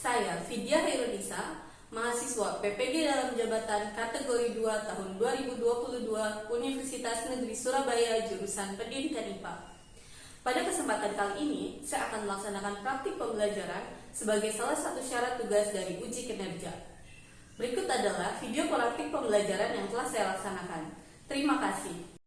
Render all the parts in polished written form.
Saya Vidya Hairunisa, mahasiswa PPG dalam jabatan kategori 2 tahun 2022 Universitas Negeri Surabaya jurusan Pendidikan IPA. Pada kesempatan kali ini, saya akan melaksanakan praktik pembelajaran sebagai salah satu syarat tugas dari uji kinerja. Berikut adalah video praktik pembelajaran yang telah saya laksanakan. Terima kasih.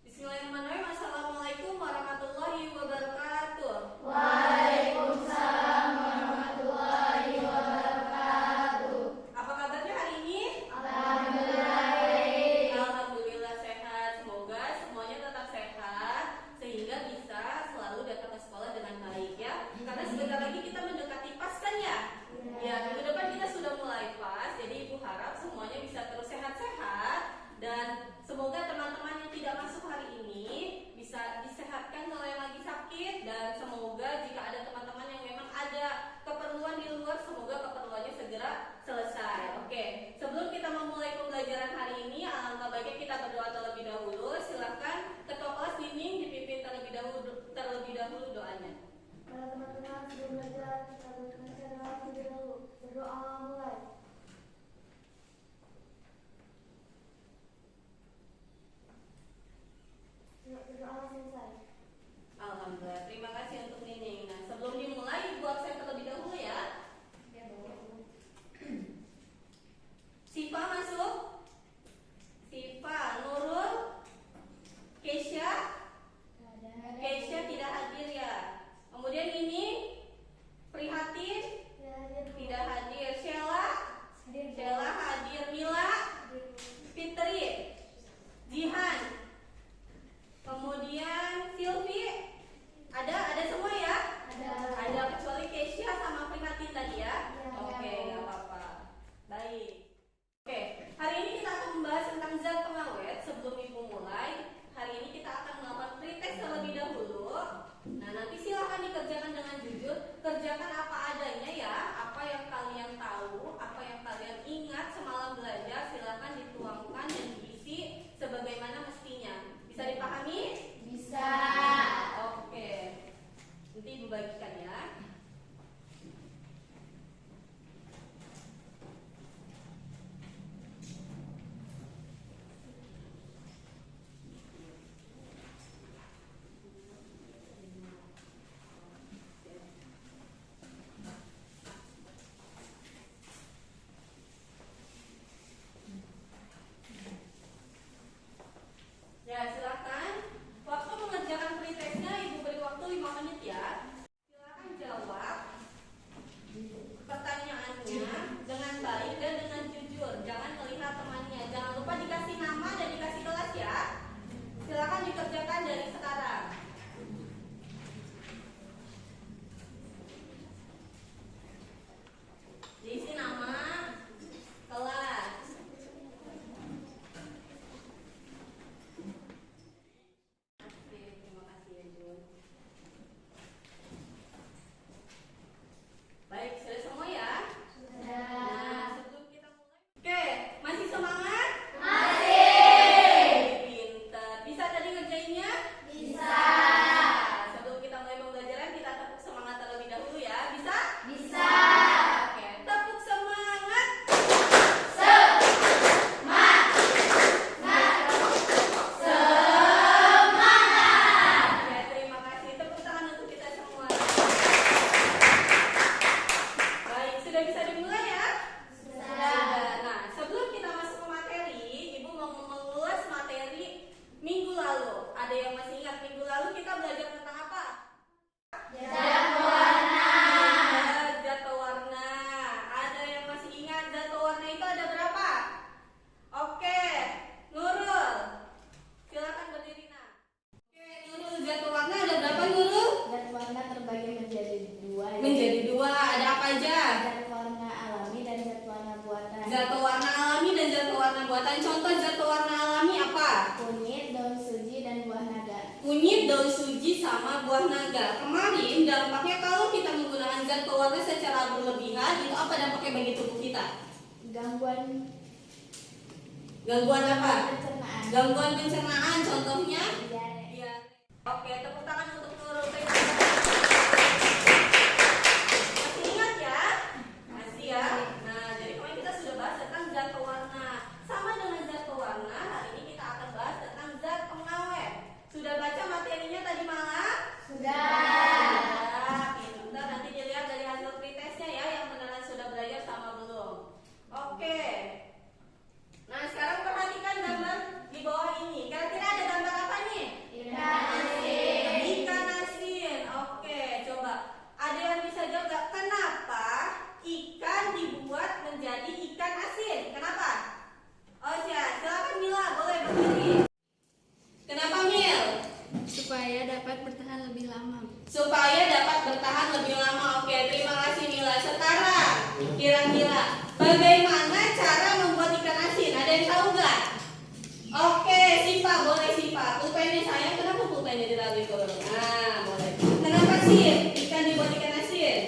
Bismillahirrahmanirrahim. Assalamualaikum warahmatullahi wabarakatuh. Waalaikumsalam warahmatullahi wabarakatuh. Apa kabarnya hari ini? Alhamdulillah baik. Alhamdulillah sehat. Semoga semuanya tetap sehat sehingga bisa selalu datang ke sekolah dengan baik ya. Karena sebentar lagi kita mendekati PAS kan ya? Ya, minggu depan kita sudah mulai PAS. Jadi Ibu harap semuanya bisa terus sehat-sehat dan semoga teman-teman yang tidak masuk hari ini bisa disehatkan kalau yang lagi sakit, dan semoga jika ada teman-teman yang memang ada keperluan di luar, semoga keperluannya segera selesai. Oke, sebelum kita memulai pembelajaran hari ini, alangkah baiknya kita berdoa terlebih dahulu. Silahkan ketua kelas dinding dipimpin terlebih dahulu doanya. Para teman-teman sebelum belajar, kita berdoa terlebih dahulu. Berdoa mulai. Berdoa selesai. Alhamdulillah, terima kasih untuk Nining. Nah, sebelum dimulai, buat saya terlebih dahulu ya. Siva masuk. Siva, Nurul, Keisha. Keisha tidak hadir ya. Kemudian ini Prihatin tidak hadir. Sheila hadir. Mila, Fitri, Jihan. Kemudian Silvi, ada semua ya? Ada kecuali Keisha sama Prihatin tadi ya? Oke, nggak apa-apa. Baik. Oke, hari ini kita akan membahas tentang zat pengawet. Sebelum Ibu mulai, hari ini kita akan melakukan pretest terlebih dahulu. Nah, nanti silakan dikerjakan dengan jujur. Kerjakan apa adanya ya. Apa yang kalian tahu, apa yang kalian ingat semalam belajar, silakan dituangkan dan diisi sebagaimana mestinya. Bisa dipahami? Bisa. Oke. Nanti Ibu bagikan ya. Ya, silakan. Waktu mengerjakan pretestnya Ibu beri waktu 5 menit ya. Silakan jawab pertanyaannya dengan baik dan dengan jujur. Jangan melihat temannya. Jangan lupa dikasih nama dan dikasih kelas ya. Silakan dikerjakan dari sekarang. Diisi nama, kelas. Oke, terima kasih ya Jun. Baik, sudah semua ya? Nah, sebelum kita mulai. Oke, masih semangat? Masih. Pintar. Bisa tadi ngerjainnya? Bisa. Sebelum kita mulai pembelajaran, kita tepuk semangat terlebih dahulu ya. Bisa? Bisa. Oke, tepuk semangat. Ya, terima kasih. Tepuk tangan untuk kita semua. Baik, sudah bisa dimulai ya? Sudah. Nah, sebelum kita masuk ke materi, Ibu mau mengulas materi minggu lalu. Ada yang masih ingat minggu lalu kita belajar tentang apa? Zat warna. Zat pewarna. Ada yang masih ingat zat pewarna itu ada berapa? Oke, Nurul. Silakan berdiri nak. Oke, Nurul, zat pewarna ada berapa Nurul? Zat warna terbagi menjadi dua. Menjadi dua. Ada apa aja? Zat warna alami dan zat warna buatan. Zat pewarna alami dan zat pewarna buatan. Contoh zat pewarna alami apa? Kunyit, daun suji, dan buah naga. Kunyit, daun suji, sama buah naga. Kemarin dampaknya kalau kita menggunakan zat pewarna secara berlebihan, itu apa dampaknya bagi tubuh kita? Gangguan Gangguan apa? pencernaan. Gangguan pencernaan, contohnya? Diare. Iya. Oke, tepuk tangan untuk Nurul. Masih ingat ya? supaya dapat bertahan lebih lama. Supaya dapat bertahan lebih lama. Oke, terima kasih Mila. Sekarang kira-kira bagaimana cara membuat ikan asin? Ada yang tahu nggak? Oke, Sipa, boleh Sipa. Pulpennya sayang, kenapa pulpennya ditaruh itu? Nah, boleh. Kenapa sih ikan dibuat ikan asin?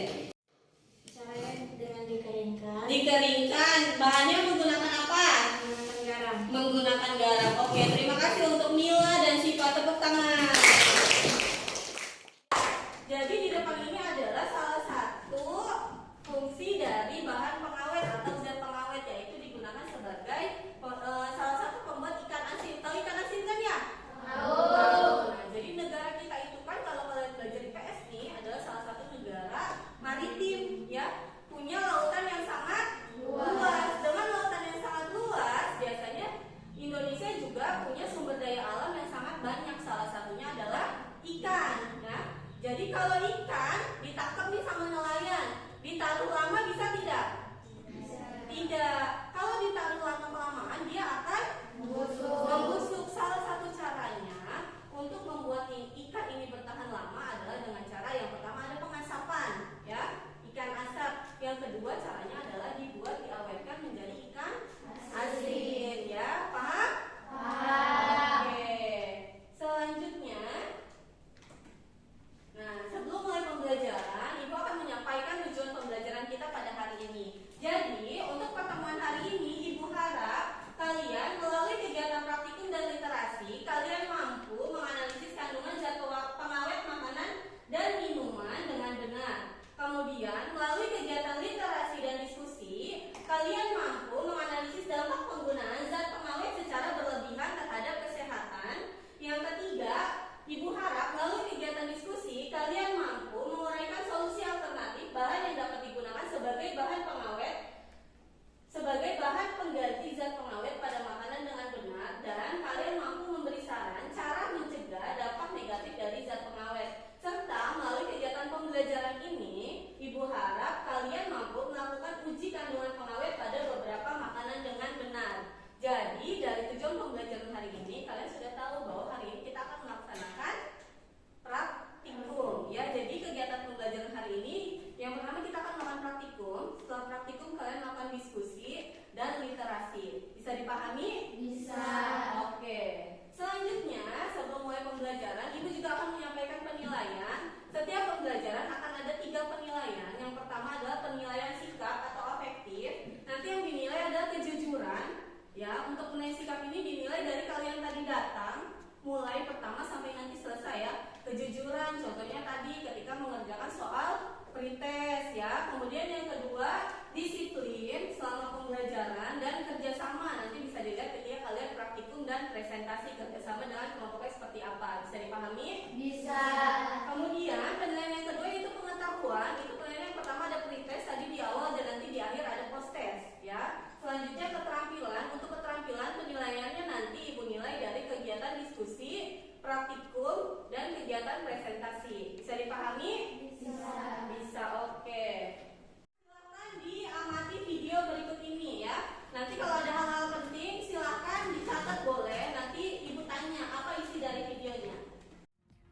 Caranya dengan dikeringkan. Dikeringkan. Bahannya menggunakan apa? Menggunakan garam. Menggunakan garam. Oke, terima kasih untuk Mila dan Sipa. Tepuk tangan. Jadi di depan ini adalah salah satu fungsi dari bahan pengawet atau zat pengawet, yaitu digunakan sebagai salah satu pembuat ikan asin. Tahu ikan asin kan ya? Tahu. Nah, jadi negara kita itu kan kalau kalian belajar di PS nih adalah salah satu negara maritim, ya, punya lautan yang sangat luas. Dengan lautan yang sangat luas, biasanya Indonesia juga punya sumber daya alam yang sangat banyak. Salah satunya adalah ikan, ya. Jadi kalau ikan ditangkap nih sama nelayan, ditaruh lama bisa tidak? Tidak. Kalau ditaruh lama-kelamaan dia akan membusuk. Salah satu caranya untuk membuat ikan ini bertahan lama adalah dengan cara yang pertama ada pengasapan, ya, ikan asap. Yang kedua caranya adalah diawetkan menjadi ikan asin, ya. Paham? Oke. Selanjutnya, nah, sebelum mulai pembelajaran, Ibu akan menyampaikan tujuan pembelajaran kita pada hari ini. Jadi, untuk pertemuan hari ini, Ibu harap kalian melalui kegiatan praktikum dan literasi, kalian mampu menganalisis kandungan zat pengawet makanan dan minuman dengan benar. Kemudian, melalui kegiatan literasi dan diskusi, kalian mampu menganalisis dampak penggunaan zat pengawet secara berlebihan terhadap kesehatan. Yang ketiga, Ibu harap melalui kegiatan diskusi, kalian mampu menguraikan solusi alternatif bahan yang dapat digunakan sebagai bahan pengawet, sebagai bahan pengganti zat pengawet pada makanan dengan benar, dan kalian mampu memberi saran cara mencegah dampak negatif dari zat pengawet. Serta melalui kegiatan pembelajaran ini, Ibu harap kalian mampu melakukan uji kandungan pengawet pada beberapa makanan dengan benar. Jadi, dari tujuan pembelajaran hari ini, kalian sudah tahu bahwa hari ini kita akan melaksanakan praktikum, ya. Jadi kegiatan pembelajaran hari ini yang pertama kita akan melakukan praktikum. Setelah praktikum kalian melakukan diskusi dan literasi. Bisa dipahami? Bisa. Oke. Selanjutnya, sebelum mulai pembelajaran, Ibu juga akan menyampaikan penilaian. Setiap pembelajaran akan ada 3 penilaian. Yang pertama adalah penilaian sikap atau afektif. Nanti yang dinilai adalah kejujuran, ya. Untuk penilaian sikap ini dinilai dari kalian tadi datang, mulai pertama sampai nanti selesai, ya. Kejujuran, contohnya tadi ketika mengerjakan soal pretest, ya. Kemudian yang kedua, disiplin selama pembelajaran dan kerjasama. Nanti bisa dilihat ketika kalian praktikum dan presentasi kerjasama dengan kelompoknya seperti apa. Bisa dipahami? Bisa. Kemudian penilaian yang kedua itu pengetahuan. Itu penilaian yang pertama ada pretest tadi di awal dan nanti di akhir ada post test, ya. Selanjutnya keterampilan. Untuk keterampilan penilaiannya nanti Ibu nilai dari kegiatan diskusi, praktikum, dan kegiatan presentasi. Bisa dipahami? Bisa. Bisa, oke. Silakan diamati video berikut ini, ya. Nanti kalau ada hal-hal penting silakan dicatat, boleh. Nanti Ibu tanya apa isi dari videonya.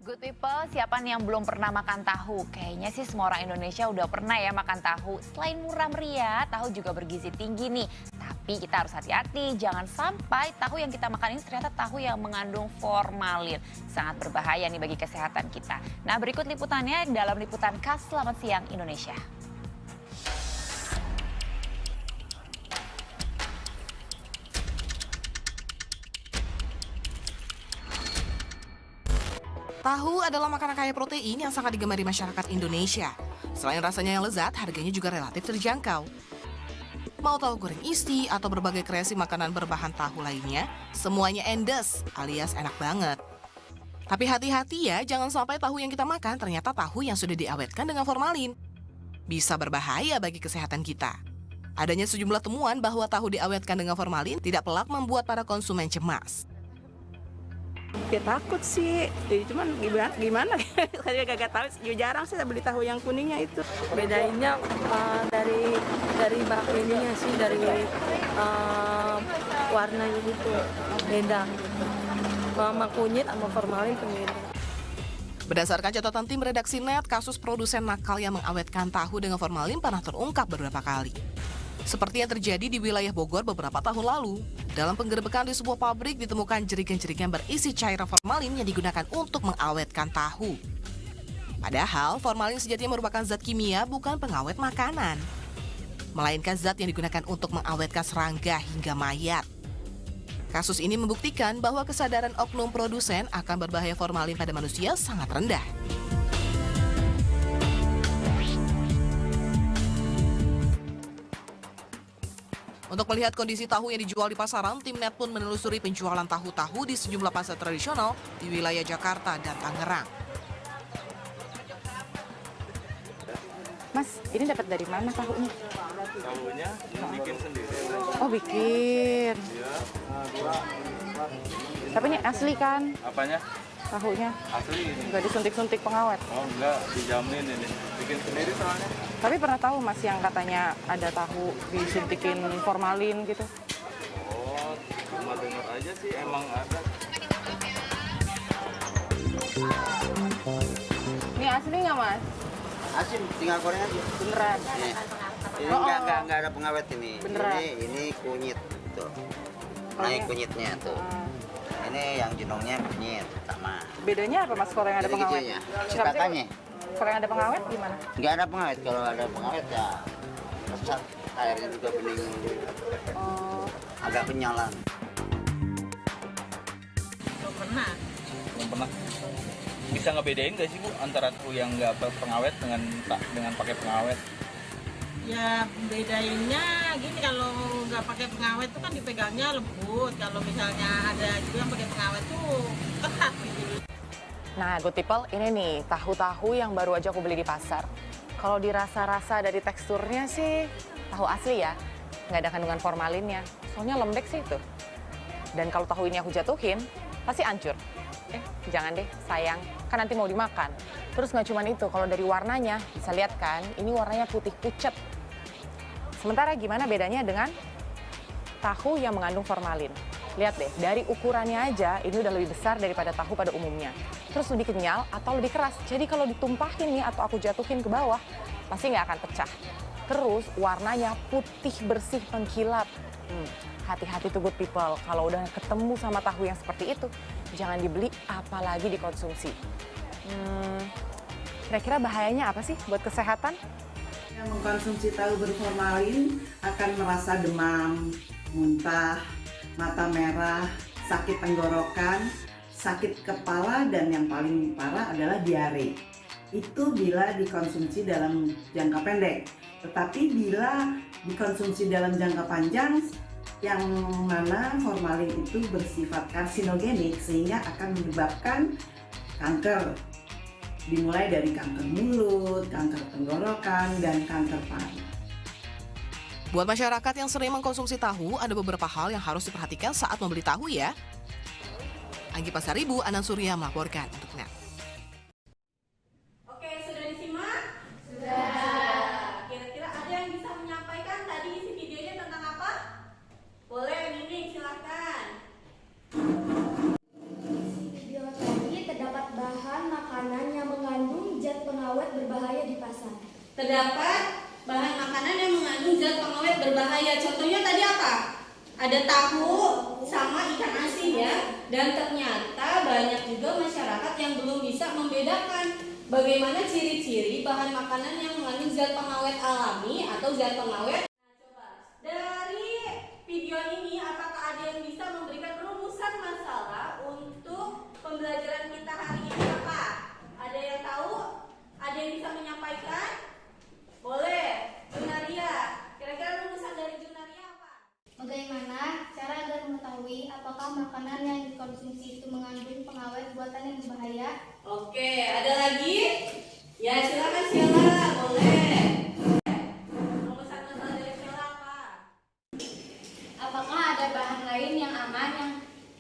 Good people, siapa nih yang belum pernah makan tahu? Kayaknya sih semua orang Indonesia udah pernah ya makan tahu. Selain murah meriah, tahu juga bergizi tinggi nih. Tapi kita harus hati-hati, jangan sampai tahu yang kita makan ini ternyata tahu yang mengandung formalin. Sangat berbahaya nih bagi kesehatan kita. Nah, berikut liputannya dalam liputan khas Selamat Siang Indonesia. Tahu adalah makanan kaya protein yang sangat digemari masyarakat Indonesia. Selain rasanya yang lezat, harganya juga relatif terjangkau. Mau tahu goreng isi atau berbagai kreasi makanan berbahan tahu lainnya, semuanya endes alias enak banget. Tapi hati-hati ya, jangan sampai tahu yang kita makan ternyata tahu yang sudah diawetkan dengan formalin. Bisa berbahaya bagi kesehatan kita. Adanya sejumlah temuan bahwa tahu diawetkan dengan formalin tidak pelak membuat para konsumen cemas. Ya takut sih, cuman gimana saya gak tahu, jarang sih beli tahu yang kuningnya itu. Bedainnya dari ininya sih, dari warnanya gitu, beda. Sama kunyit sama formalin itu beda. Berdasarkan catatan tim redaksi NET, kasus produsen nakal yang mengawetkan tahu dengan formalin pernah terungkap beberapa kali. Seperti yang terjadi di wilayah Bogor beberapa tahun lalu. Dalam penggerebekan di sebuah pabrik ditemukan jerigen-jerigen berisi cairan formalin yang digunakan untuk mengawetkan tahu. Padahal formalin sejatinya merupakan zat kimia bukan pengawet makanan, melainkan zat yang digunakan untuk mengawetkan serangga hingga mayat. Kasus ini membuktikan bahwa kesadaran oknum produsen akan berbahaya formalin pada manusia sangat rendah. Untuk melihat kondisi tahu yang dijual di pasaran, tim NET pun menelusuri penjualan tahu-tahu di sejumlah pasar tradisional di wilayah Jakarta dan Tangerang. Mas, ini dapat dari mana tahunya? Tahunya bikin sendiri. Oh, bikin. Tapi ini asli kan Apanya? tahunya? Asli ini. Nggak disuntik-suntik pengawet. Oh enggak, dijamin ini. Bikin sendiri soalnya. Tapi pernah tahu Mas yang katanya ada tahu disuntikin formalin gitu? Oh, cuma dengar aja sih emang ada. Ini asli nggak Mas? Asin, tinggal goreng aja. Beneran? Ini Oh, enggak ada pengawet ini. Beneran? Ini kunyit tuh. Nah, ini kunyitnya tuh. Ini yang jenongnya kunyit sama. Bedanya apa Mas kalau yang ada Jadi pengawet? gitu ya. Kenapa sih? Cipakannya. Kalau yang ada pengawet gimana? Enggak ada pengawet. Kalau ada pengawet ya pesat. Airnya juga bening. Oh, Agak kenyalan. Belum pernah. Bisa ngebedain nggak sih Bu antara tahu yang nggak pengawet dengan pakai pengawet? Ya bedainnya gini, kalau nggak pakai pengawet tuh kan dipegangnya lembut. Kalau misalnya ada juga yang pakai pengawet tuh ketat gitu. nah good people, ini nih tahu-tahu yang baru aja aku beli di pasar. Kalau dirasa-rasa dari teksturnya sih tahu asli ya, nggak ada kandungan formalinnya. Soalnya lembek sih itu. Dan kalau tahu ini aku jatuhin, pasti hancur. Jangan deh, sayang. Kan nanti mau dimakan. Terus nggak cuma itu, kalau dari warnanya, bisa lihat kan, ini warnanya putih pucet. Sementara gimana bedanya dengan tahu yang mengandung formalin? Lihat deh, dari ukurannya aja, ini udah lebih besar daripada tahu pada umumnya. Terus lebih kenyal atau lebih keras. Jadi kalau ditumpahin nih atau aku jatuhin ke bawah, pasti nggak akan pecah. Terus warnanya putih bersih mengkilap. Hati-hati tuh good people, kalau udah ketemu sama tahu yang seperti itu, jangan dibeli apalagi dikonsumsi. Kira-kira bahayanya apa sih buat kesehatan? Yang mengkonsumsi tahu berformalin akan merasa demam, muntah, mata merah, sakit tenggorokan, sakit kepala, dan yang paling parah adalah diare. Itu bila dikonsumsi dalam jangka pendek. Tetapi bila dikonsumsi dalam jangka panjang, yang mana formalin itu bersifat karsinogenik sehingga akan menyebabkan kanker. Dimulai dari kanker mulut, kanker tenggorokan, dan kanker paru. Buat masyarakat yang sering mengkonsumsi tahu, ada beberapa hal yang harus diperhatikan saat membeli tahu ya. Anggi Pasaribu, Anand Surya melaporkan untuk NET. Oke, sudah disimak? Sudah. Kira-kira ada yang bisa menyampaikan tadi isi videonya tentang apa? Boleh, Nining, silakan. Video tadi terdapat bahan makanan yang mengandung zat pengawet berbahaya di pasar. Terdapat bahan makanan yang mengandung zat pengawet berbahaya. Contohnya tadi apa? Ada tahu sama ikan asin ya. Dan ternyata banyak juga masyarakat yang belum bisa membedakan bagaimana ciri-ciri bahan makanan yang mengandung zat pengawet alami atau zat pengawet. Nah, coba dari video ini apakah ada yang bisa memberikan rumusan masalah untuk pembelajaran kita hari ini apa? Ada yang tahu? Ada yang bisa menyampaikan? Boleh, Junaria. Kira-kira rumusan dari Junaria apa? Bagaimana cara agar mengetahui apakah makanan yang dikonsumsi itu mengandung pengawet buatan yang berbahaya? Oke, ada lagi? Ya, silakan Sheila, boleh. Rumusan masalah dari Sheila apa? Apakah ada bahan lain yang aman yang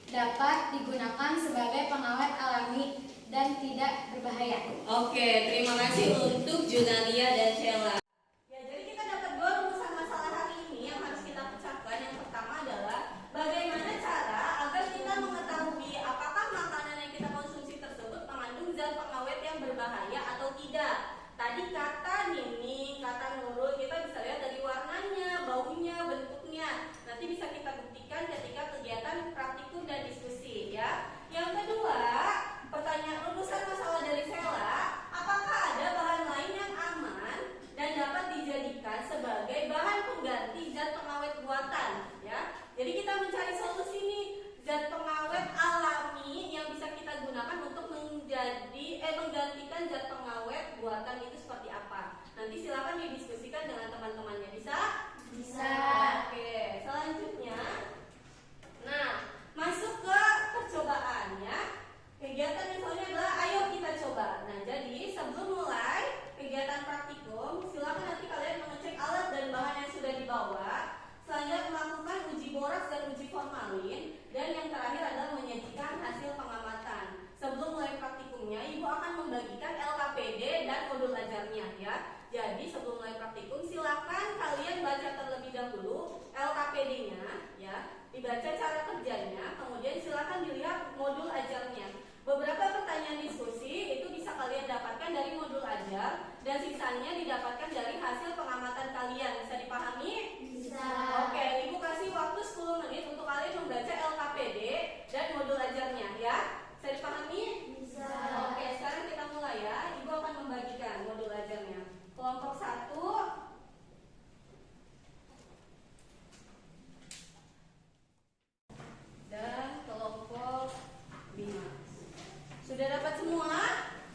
dapat digunakan sebagai pengawet alami dan tidak berbahaya? Oke, terima kasih untuk Junaria dan Sheila. Ya, jadi kita dapat dua rumusan masalah hari ini yang harus kita pecahkan. Yang pertama adalah bagaimana cara agar kita mengetahui apakah makanan yang kita konsumsi tersebut mengandung zat pengawet berbahaya atau tidak. Tadi kata Nining, kata Nurul, kita bisa lihat dari warnanya, baunya, bentuknya. Nanti bisa kita buktikan ketika kegiatan praktikum dan diskusi ya. Yang kedua, pertanyaan urusan masalah dari Sela, apakah ada bahan lain yang aman dan dapat dijadikan sebagai bahan pengganti zat pengawet buatan ya. Jadi kita mencari solusi nih, zat pengawet alami yang bisa kita gunakan untuk menggantikan zat pengawet buatan itu seperti apa. Nanti silakan didiskusikan dengan teman-temannya. Bisa? Bisa. Oke, selanjutnya. Nah, masuk ke percobaan ya. Kegiatan misalnya adalah ayo kita coba. Nah, jadi sebelum mulai kegiatan praktikum, silakan nanti kalian mengecek alat dan bahan yang sudah dibawa. Selanjutnya melakukan uji boraks dan uji formalin, dan yang terakhir adalah menyajikan hasil pengamatan. Sebelum mulai praktikumnya, Ibu akan membagikan LKPD dan modul ajarnya ya. Jadi sebelum mulai praktikum, silakan kalian baca terlebih dahulu LKPD-nya ya, dibaca cara kerjanya, kemudian silakan dilihat modul ajarnya. Beberapa pertanyaan diskusi itu bisa kalian dapatkan dari modul ajar, dan sisanya didapatkan dari hasil pengamatan kalian. Bisa dipahami? Bisa. Oke, Ibu kasih waktu 10 menit untuk kalian membaca LKPD dan modul ajarnya ya. Bisa dipahami? Bisa. Oke, sekarang kita mulai ya. Ibu akan membagikan modul ajarnya. Kelompok 1 dan kelompok 5. Sudah dapat semua?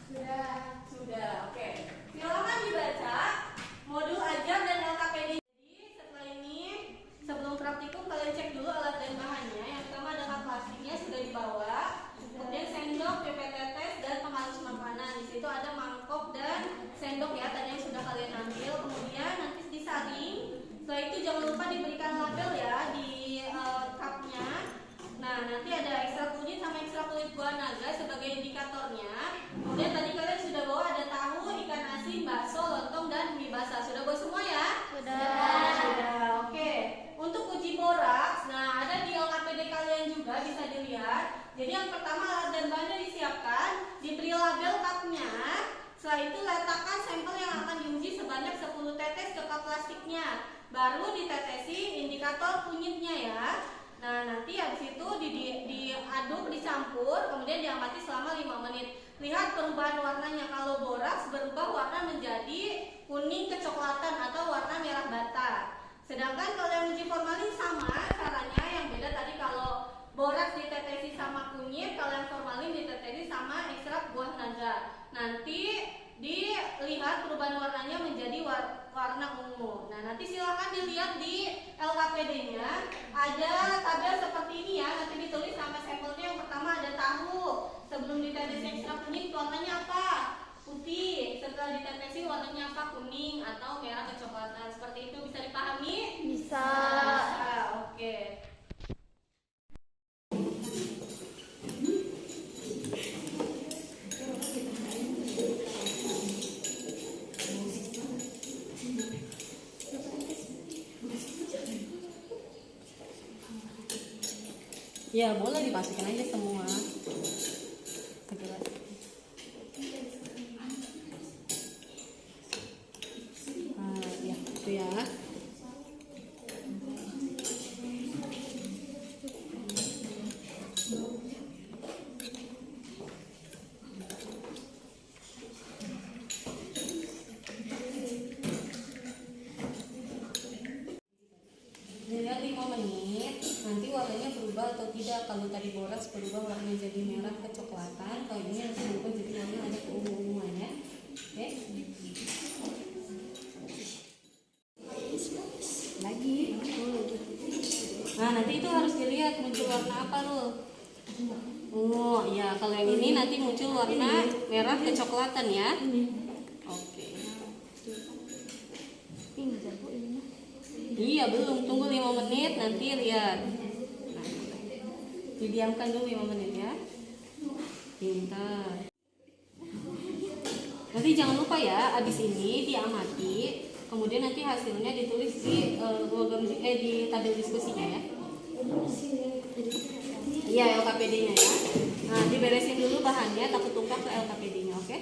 Sudah. Sudah, oke. Silakan dibaca modul ajar dan LKPD. Jadi setelah ini, sebelum praktikum kalian cek dulu alat dan bahannya. Yang pertama adalah plastiknya sudah dibawa, kemudian sendok, pipet tetes, dan penghalus makanan. Di situ ada mangkok dan sendok ya, tadi yang sudah kalian ambil. Kemudian nanti disaring. Setelah itu jangan lupa diberikan label ya di cupnya. Nah, nanti ada ekstra kunyit sama ekstra kulit buah naga sebagai indikatornya. Kemudian tadi kalian sudah bawa ada tahu, ikan asin, bakso, lontong, dan mie basah. Sudah bawa semua ya? Sudah. Oke. Untuk uji boraks, nah ada di LKPD kalian juga bisa dilihat. Jadi yang pertama alat dan bahannya disiapkan, diberi label cupnya. Setelah itu letakkan sampel yang akan diuji sebanyak 10 tetes ke cup plastiknya. Baru ditetesi indikator kunyitnya ya. Nah, nanti habis itu diaduk, dicampur, kemudian diamati selama 5 menit. Lihat perubahan warnanya. Kalau boraks berubah warna menjadi kuning kecoklatan atau warna merah bata. Sedangkan kalau yang uji formalin sama caranya, yang beda tadi kalau boraks ditetesi sama kunyit, kalau yang formalin ditetesi sama ekstrak buah naga. Nanti dilihat perubahan warnanya menjadi warna ungu. Nah, nanti silakan dilihat di LKPD-nya. Ada tabel seperti ini ya, nanti ditulis nama sampelnya. Yang pertama ada tahu. Sebelum ditetesi ekstrak kunyit warnanya apa? Putih. Setelah ditetesi warnanya apa? Kuning atau merah kecoklatan. Seperti itu, bisa dipahami? Bisa. Bisa. Oke. Ya boleh dimasukin aja semua. Ya itu ya. Dilihat 5 menit, nanti warnanya berubah atau tidak. Kalau tadi boraks berubah warnanya jadi merah kecoklatan, kalau ini nanti berubah jadi warna ada keungu-unguan ya. Oke. Lagi. Nah, nanti itu harus dilihat muncul warna apa loh. Oh, ya kalau yang ini nanti muncul warna merah kecoklatan ya. Oke. Iya belum, tunggu 5 menit nanti lihat. Nah, didiamkan dulu 5 menit ya. Pintar. Nanti jangan lupa ya, abis ini diamati, kemudian nanti hasilnya ditulis di di tabel diskusinya ya. Iya LKPD-nya ya. Nah diberesin dulu bahannya, takut tumpah ke LKPD-nya, oke?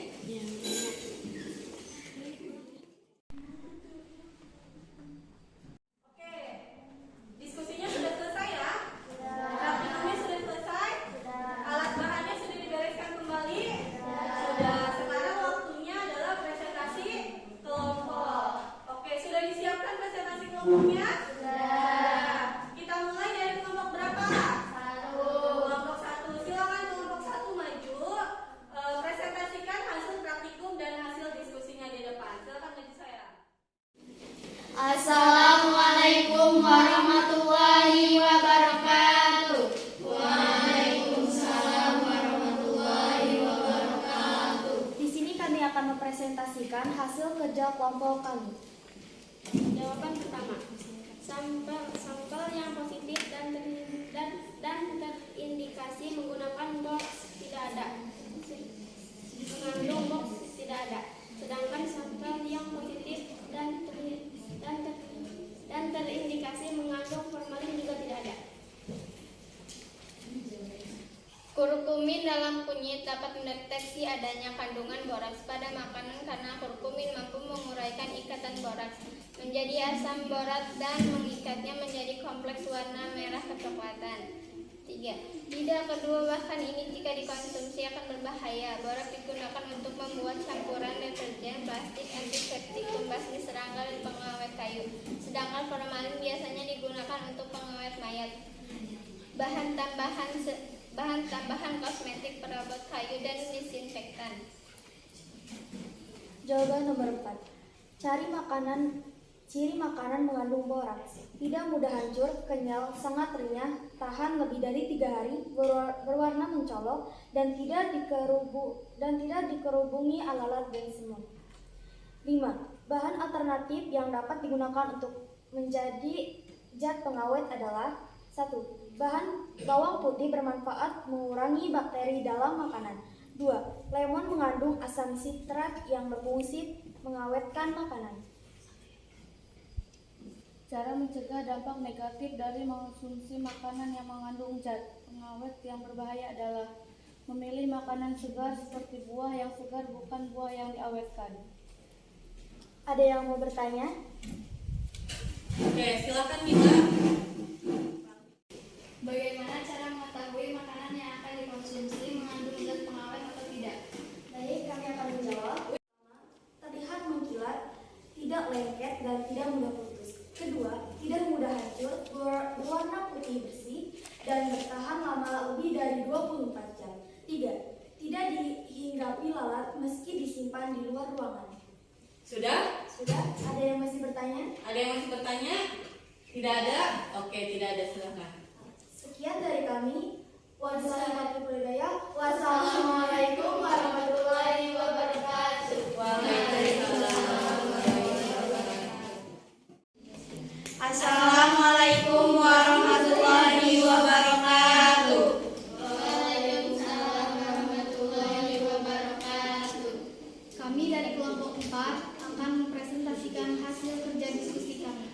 akan mempresentasikan hasil kerja kelompok kami. Jawaban pertama, sampel yang positif dan terindikasi menggunakan box tidak ada. Mengandung box tidak ada. Sedangkan sampel yang positif dan terindikasi mengandung formalin juga tidak ada. Kurkumin dalam kunyit dapat mendeteksi adanya kandungan boraks pada makanan karena kurkumin mampu menguraikan ikatan boraks menjadi asam borat dan mengikatnya menjadi kompleks warna merah kecoklatan. 3. Tidak kedua bahan ini jika dikonsumsi akan berbahaya. Boraks digunakan untuk membuat campuran deterjen, plastik, antiseptik, pembasmi serangga, dan pengawet kayu. Sedangkan formalin biasanya digunakan untuk pengawet mayat. Bahan tambahan kosmetik, perabot kayu, dan disinfektan. Jawaban nomor 4. Ciri makanan mengandung boraks. Tidak mudah hancur, kenyal, sangat renyah, tahan lebih dari 3 hari, berwarna mencolok, dan tidak dikerubungi alat-alat dan semut. 5. Bahan alternatif yang dapat digunakan untuk menjadi zat pengawet adalah 1. Bahan bawang putih bermanfaat mengurangi bakteri dalam makanan. 2. Lemon mengandung asam sitrat yang berfungsi mengawetkan makanan. Cara mencegah dampak negatif dari mengonsumsi makanan yang mengandung zat pengawet yang berbahaya adalah memilih makanan segar seperti buah yang segar, bukan buah yang diawetkan. Ada yang mau bertanya? Oke, silakan Mila. Bagaimana cara mengetahui makanan yang akan dikonsumsi mengandung zat pengawet atau tidak? Baik, kami akan menjawab. Terlihat mengkilat, tidak lengket, dan tidak mudah putus. Kedua, tidak mudah hancur, berwarna putih bersih, dan bertahan lama lebih dari 24 jam. 3. Tidak dihinggapi lalat meski disimpan di luar ruangan. Sudah? Sudah? Ada yang masih bertanya? Ada yang masih bertanya? Tidak ada? Oke, tidak ada, silakan. Sekian dari kami. Wassalamualaikum warahmatullahi wabarakatuh. Assalamualaikum warahmatullahi wabarakatuh. Kami dari kelompok 4 akan mempresentasikan hasil kerja diskusi kami.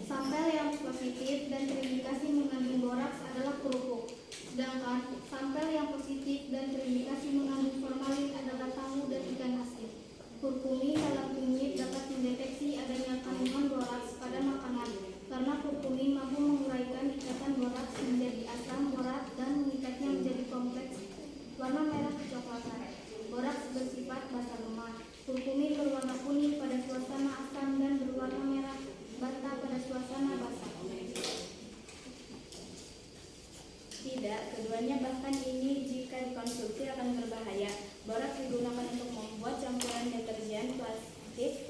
Sampel yang positif dan terindikasi mengandung boraks adalah kerupuk. Sedangkan sampel yang positif dan terindikasi mengandung formalin adalah tahu dan ikan asin. Kurkumin dalam kunyit dapat mendeteksi adanya kandungan boraks pada makanan karena kurkumin mampu menguraikan ikatan boraks menjadi asam borat dan mengikatnya menjadi kompleks warna merah kecoklatan. Boraks bersifat bata lemah. Kurkumin berwarna kuning pada suasana asam dan berwarna merah bata pada suasana basah. Tidak, keduanya bahkan ini jika dikonsumsi akan berbahaya. Boraks digunakan untuk membuat campuran deterjen, plastik,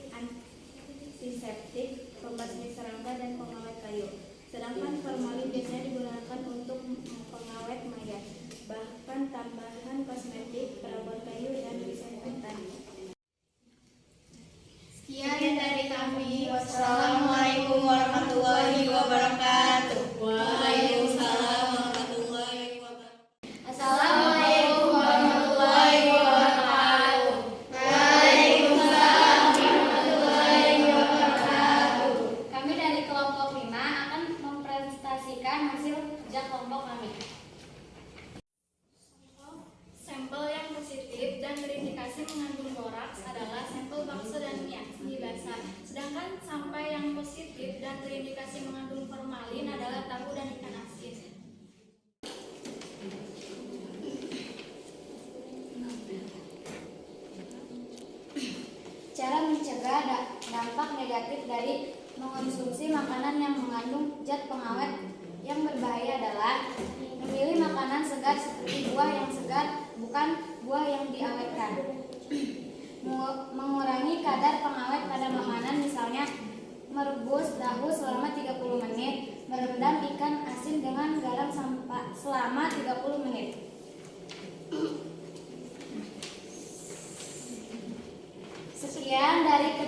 antiseptik, pembasmi serangga, dan pengawet kayu. Sedangkan formalin biasanya digunakan untuk pengawet mayat, bahkan tambahan kosmetik, perabot kayu, dan disinfektan. Sekian dari kami. Wassalamualaikum warahmatullahi wabarakatuh. Waalaikumsalam warahmatullahi wabarakatuh. Assalamualaikum warahmatullahi wabarakatuh. Waalaikumsalam warahmatullahi wabarakatuh. Kami dari kelompok 5 akan mempresentasikan hasil kerja kelompok kami. Sampel yang positif dan terindikasi mengandung boraks adalah sampel bakso dan mie basah. Sedangkan sampel yang positif dan terindikasi mengandung formalin adalah tahu dan ikan asin. Cara mencegah dampak negatif dari mengonsumsi makanan yang mengandung zat pengawet yang berbahaya adalah memilih makanan segar seperti buah yang segar, bukan buah yang diawetkan. Mengurangi kadar pengawet pada makanan, misalnya merebus tahu selama 30 menit, merendam ikan asin dengan garam selama 30 menit.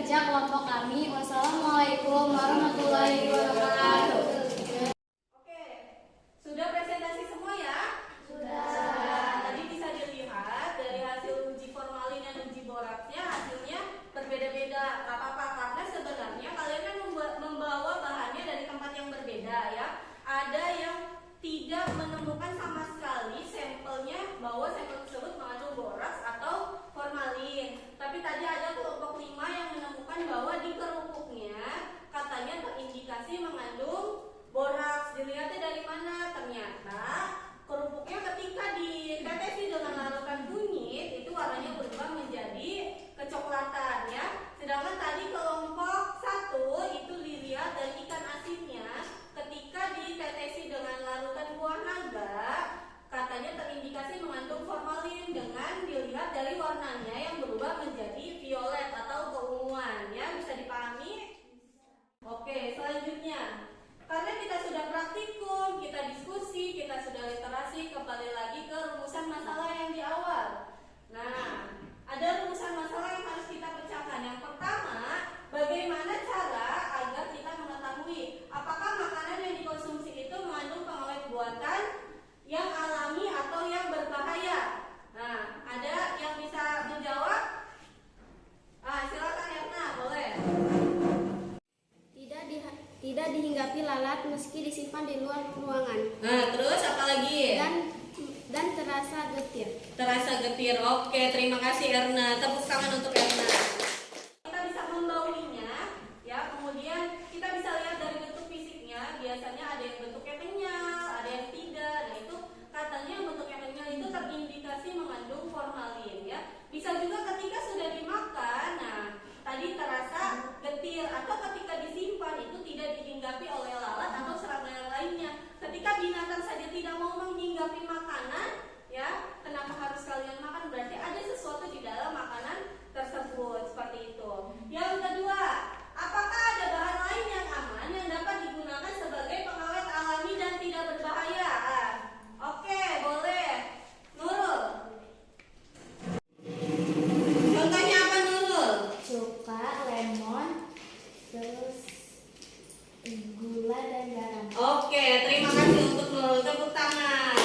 kerja kelompok kami. Wassalamualaikum warahmatullahi wabarakatuh. Oke, sudah presentasi semua ya? Sudah. Tadi bisa dilihat dari hasil uji formalin dan uji boraksnya hasilnya berbeda-beda. Gak apa-apa karena sebenarnya kalian kan membawa bahannya dari tempat yang berbeda ya. Ada yang tidak menemukan sama sekali sampelnya bahwa sampel tersebut mengandung boraks atau formalin. Tapi tadi ada kelompok 5 yang menemukan bahwa di kerupuknya katanya terindikasi mengandung boraks. Dilihatnya dari mana? Ternyata kerupuknya ketika ditetesi dengan larutan kunyit itu warnanya berubah menjadi kecoklatan ya. Sedangkan tadi kelompok 1 itu dilihat dari ikan asinnya ketika ditetesi dengan larutan buah naga katanya terindikasi mengandung formalin dengan dilihat dari warnanya yang berubah menjadi violet atau keunguan ya. Bisa dipahami? Oke, selanjutnya karena kita sudah praktikum, kita diskusi, kita sudah literasi, kembali lagi ke rumusan masalah yang di awal. Nah, ada rumusan masalah yang harus kita pecahkan. Yang pertama, bagaimana cara agar kita mengetahui apakah makanan yang dikonsumsi itu mengandung pengawet buatan yang alami atau yang berbahaya. Nah, ada yang bisa menjawab? Silakan Erna, boleh. Tidak dihinggapi lalat meski disimpan di luar ruangan. Nah, terus apa lagi? Dan terasa getir. Terasa getir. Oke, terima kasih Erna. Tepuk tangan untuk Erna. Kita bisa membauinya, ya. Kemudian kita bisa lihat dari bentuk fisiknya. Biasanya ada yang bentuknya kenyal, ada yang tidak. Nah, itu katanya yang bentuknya kenyal itu terindikasi mengandung formalin, ya. Bisa juga ketika sudah dimakan. Nah, tadi terasa getir atau ketika disimpan itu tidak dihinggapi oleh lalat atau serangga lainnya. Ketika binatang saja tidak mau menghinggapi makanan, ya, kenapa harus kalian makan? Berarti ada sesuatu di dalam makanan tersebut, seperti itu. Yang kedua, apakah ada bahan lain yang aman yang dapat digunakan sebagai pengawet alami dan tidak berbahaya? Oke, boleh. Nurul. Contohnya apa, Nurul? Cuka, lemon, terus gula dan garam. Oke, terima kasih untuk Nurul. Tepuk tangan.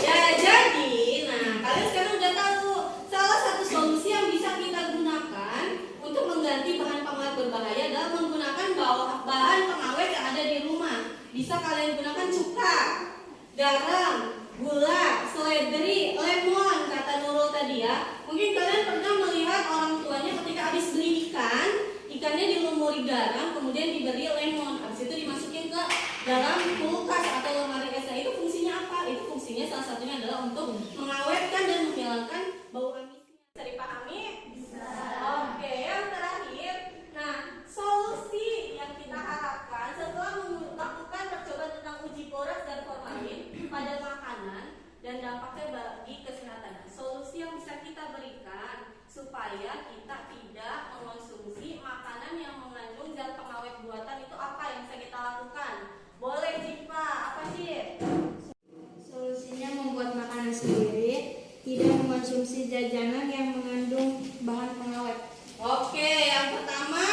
Ya, jadi, nah, kalian sekarang udah tahu salah satu solusi yang bisa kita gunakan untuk mengganti bahan pengawet berbahaya adalah menggunakan bahan pengawet yang ada di rumah. Bisa kalian gunakan cuka, garam, gula, seledri, lemon, kata Nurul tadi ya. Mungkin kalian pernah melihat orang tuanya ketika habis beli ikannya dilumuri garam, kemudian diberi lemon, habis itu dimasukin ke dalam kulkas atau lemari es. Itu fungsinya apa? Itu fungsinya salah satunya adalah untuk mengawetkan dan menghilangkan bau amis. Bisa dipahami? Bisa. Oke, yang terakhir, nah, solusi yang kita harapkan setelah melakukan percobaan tentang uji boraks dan formalin pada makanan dan dampaknya bagi kesehatan. Solusi yang bisa kita berikan supaya kita tidak mengonsumsi makanan yang mengandung zat pengawet buatan itu apa yang bisa kita lakukan? Boleh, Jipa. Apa sih? Solusinya membuat makanan sendiri, tidak mengonsumsi jajanan yang mengandung bahan pengawet. Oke, yang pertama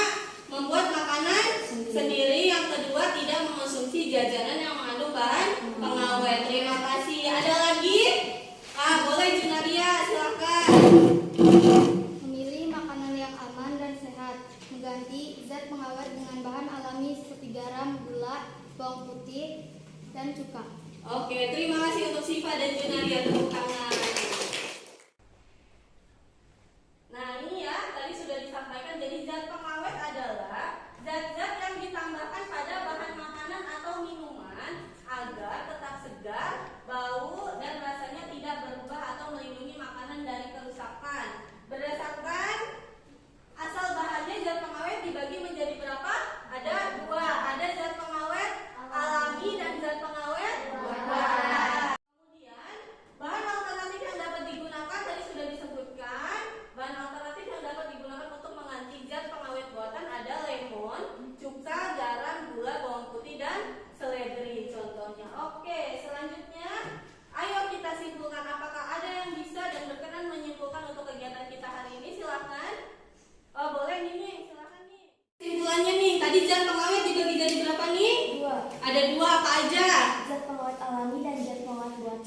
membuat makanan sendiri. Yang kedua tidak mengonsumsi jajanan yang mengandung bahan pengawet. Terima kasih. Ada lagi? Boleh Junaria, silakan. Memilih makanan yang aman dan sehat. Mengganti zat pengawet dengan bahan alami seperti garam, gula, bawang putih, dan cuka. Oke, terima kasih untuk Siva dan Junaria. Tepuk tangan. Nah, ini ya, tadi sudah disampaikan. Jadi zat pengawet adalah zat-zat yang ditambahkan pada bahan makanan atau minuman agar tetap segar, bau, dan rasanya tidak berubah atau melindungi makanan dari kerusakan. Berdasarkan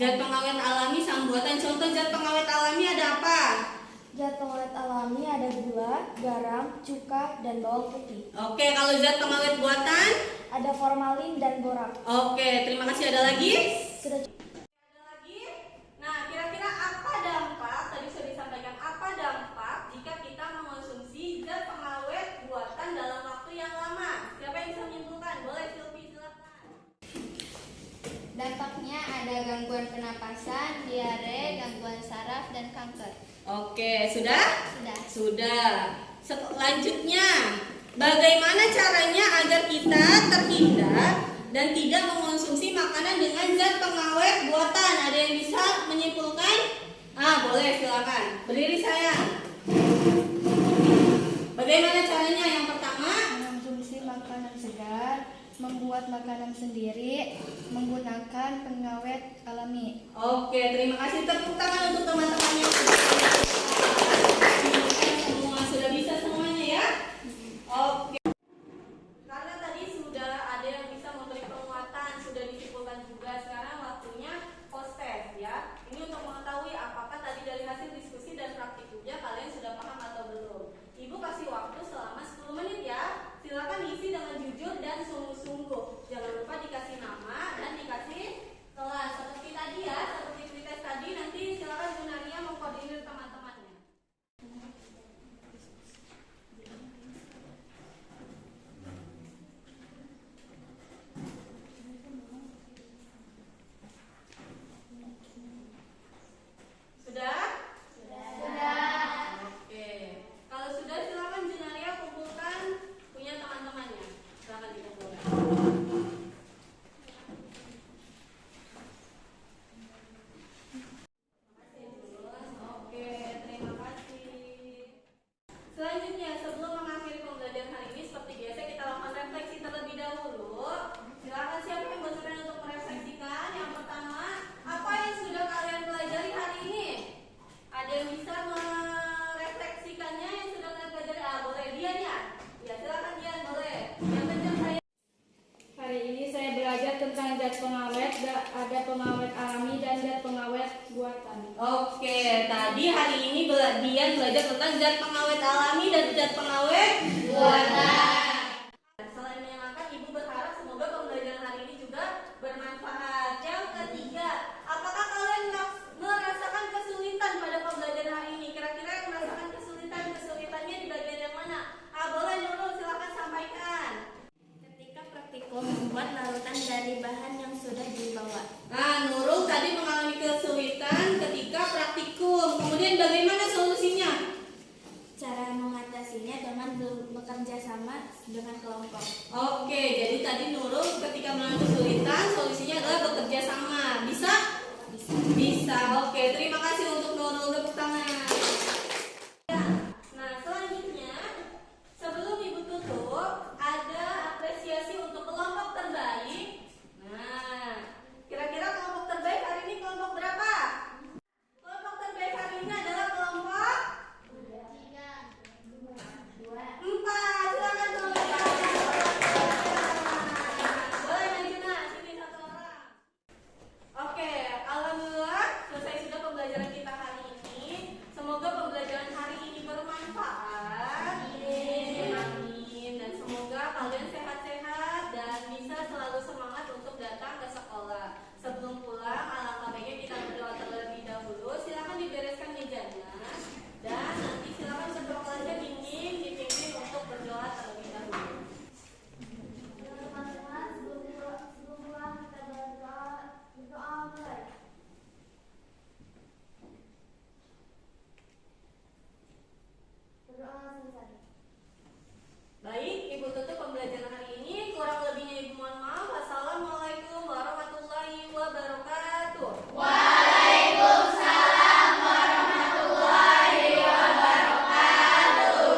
Zat pengawet alami sang buatan. Contoh zat pengawet alami ada apa? Zat pengawet alami ada gula, garam, cuka, dan bawang putih. Oke, kalau zat pengawet buatan? Ada formalin dan borak. Oke, terima kasih. Ada lagi? Sudah. Ada lagi? Nah, kira-kira apa dampak, tadi sudah disampaikan, apa dampak jika kita mengonsumsi zat pengawet buatan dalam waktu yang lama? Siapa yang bisa menyimpulkan? Boleh, Silvi, silakan. Dampaknya ada gangguan pernapasan, diare, gangguan saraf, dan kanker. Oke, sudah? Sudah. Sudah. Selanjutnya, bagaimana caranya agar kita terhindar dan tidak mengonsumsi makanan dengan zat pengawet buatan? Ada yang bisa menyimpulkan? Boleh, silakan. Berdiri sayang. Bagaimana caranya? Yang pertama, Mengonsumsi makanan segar, membuat makanan sendiri, menggunakan pengawet alami. oke, terima kasih. Tepuk tangan untuk teman-teman yang sudah bisa semuanya ya. Oke. Karena tadi sudah ada yang bisa memberi penguatan, sudah disimpulkan juga. Sekarang waktunya post test ya. Ini untuk mengetahui apakah tadi dari hasil diskusi dan praktikumnya kalian sudah paham atau belum. Ibu kasih waktu selama 10 menit ya. Silakan isi dengan jujur dan sungguh-sungguh. Jangan lupa dikasih nama dan dikasih kelas. Seperti tadi ya, seperti pretest tadi, nanti silakan Junaria mengkoordinir teman-temannya. Sudah? Sudah. Oke. Kalau sudah silakan Junaria kumpulkan punya teman-temannya. Silakan dikumpulkan. Oke, terima kasih. Selanjutnya, sebelum mengakhiri pembelajaran hari ini, seperti biasa kita lakukan refleksi terlebih dahulu. Silakan siapa yang bersedia untuk merefleksikan? Yang pertama, apa yang sudah kalian pelajari hari ini? Ada yang bisa merefleksikannya yang sudah kalian pelajari? Boleh Dian ya? Ya, silakan Dian, boleh. Yang kencang saya. Hari ini saya belajar tentang zat pengawet, ada pengawet alami dan zat pengawet buatan. Oke, tadi hari ini Dian belajar tentang zat pengawet alami dan zat pengawet buatan. Selain menyenangkan, Ibu berharap semoga pembelajaran hari ini juga bermanfaat. Yang ketiga, apakah kalian merasakan kesulitan pada pembelajaran hari ini? Kira-kira yang merasakan kesulitannya di bagian yang mana? Boleh Nurul, silakan sampaikan. Ketika praktikum membuat larutan dari bahan yang sudah dibawa. Nurul tadi mengalami kesulitan ketika praktikum. Kemudian bagaimana solusinya? Cara mengatasinya dengan bekerja sama dengan kelompok. Oke, jadi tadi Nurul ketika mengalami kesulitan, solusinya adalah bekerja sama. Bisa? Bisa. Oke, terima kasih untuk Nurul. Tepuk tangan. Nah, selanjutnya, sebelum Ibu tutup, ada apresiasi untuk kelompok terbaik. Nah, kira-kira kelompok terbaik hari ini kelompok berapa? Kelompok terbaik hari ini adalah kelompok 4. Silakan kelompok 4. Boleh Najuna, sini satu orang. Oke, alhamdulillah selesai sudah pembelajaran kita hari ini. Semoga pembelajaran hari ini bermanfaat. Amin. Dan semoga kalian sehat-sehat dan bisa selalu semangat untuk datang ke sekolah. Sebelum pulang, alangkah baiknya kita berdoa terlebih dahulu. Silakan dibereskan mejanya dan nanti silakan kedua kelasnya dingin dipimpin untuk berdoa terlebih dahulu. Baik, Ibu tutup pembelajaran hari ini. Kurang lebihnya Ibu mohon maaf. Wassalamualaikum warahmatullahi wabarakatuh. Waalaikumsalam warahmatullahi wabarakatuh.